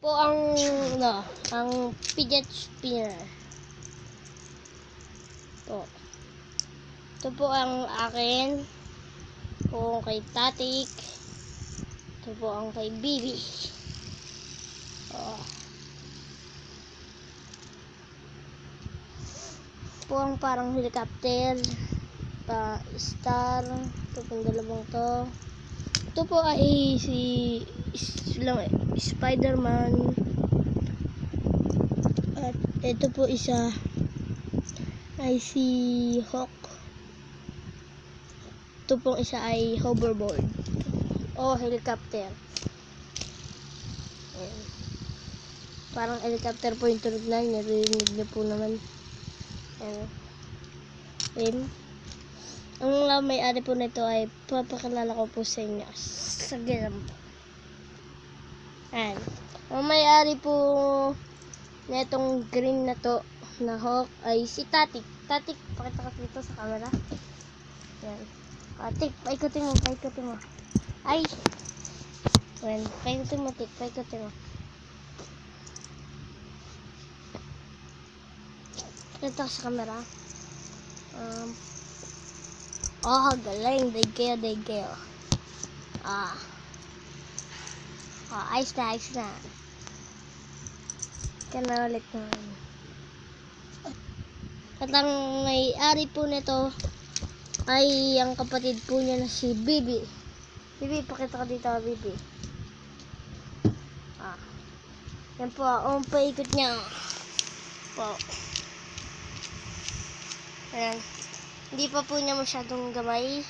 po ang fidget spinner. Po. Ito po ang akin. Po kay Tatik. Ito po ang kay Bibi. Oh. Po ang parang helicopter. Star. Ito po ang dalawang to. Ito po ay si Spider-Man. At ito po isa ay si Hawk. Ito pong isa ay hoverboard o helicopter. Ayan. Parang helicopter po yung tunog na narinig niyo po naman. Ayan. Ang may-ari po nito ay papakilala ko po sa inyo. Saglit lang po. Ayan. Ang may-ari po netong green na to na Hawk ay si Tatik. Tatik, pakita ka dito sa camera. Ayan. Tatik, paikutin mo. Ay! Ayan, paikutin mo, Tik. Paikutin mo. Pakita ka sa camera. Galing. Daigeo. Ayos na. Kana ulit naman. At ang may-ari po nito ay ang kapatid po niya na si Bibi. Bibi, pakita ka dito, Bibi. Yan po, ang paikot niya. Po. Ayan. Hindi pa po niya masyadong gamay.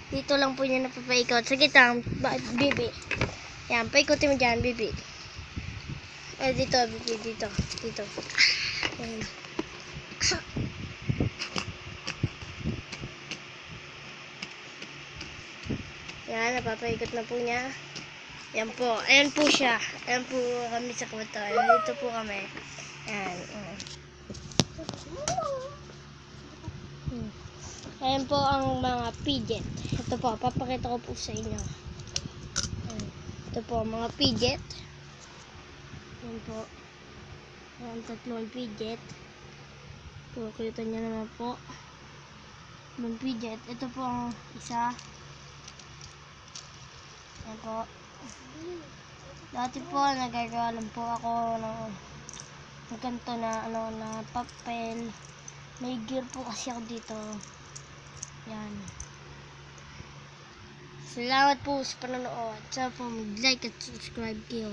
Dito lang po niya napapaikot. Sige lang, Bibi. Yan, paikotin mo dyan, Bibi. Dito, Bibi, dito. Yan. Yan, napapaikot na po niya. Yan po, ayan po siya. Ayan po kami sa kwarto. Dito po kami. Ayan. Ayan po ang mga fidget. Ito po, papakita ko po sa inyo. Ito po ang mga fidget. Ayan po. Ayan, tatlong fidget. Kita nyo naman po. Tatlong fidget. Ito po ang isa. Ayan po. Dati po, nagagawa lang po ako ng ganito na, na papel. May gear po kasi ako dito. Yan. Salamat po sa panonood. Sana po mag-like at subscribe kayo.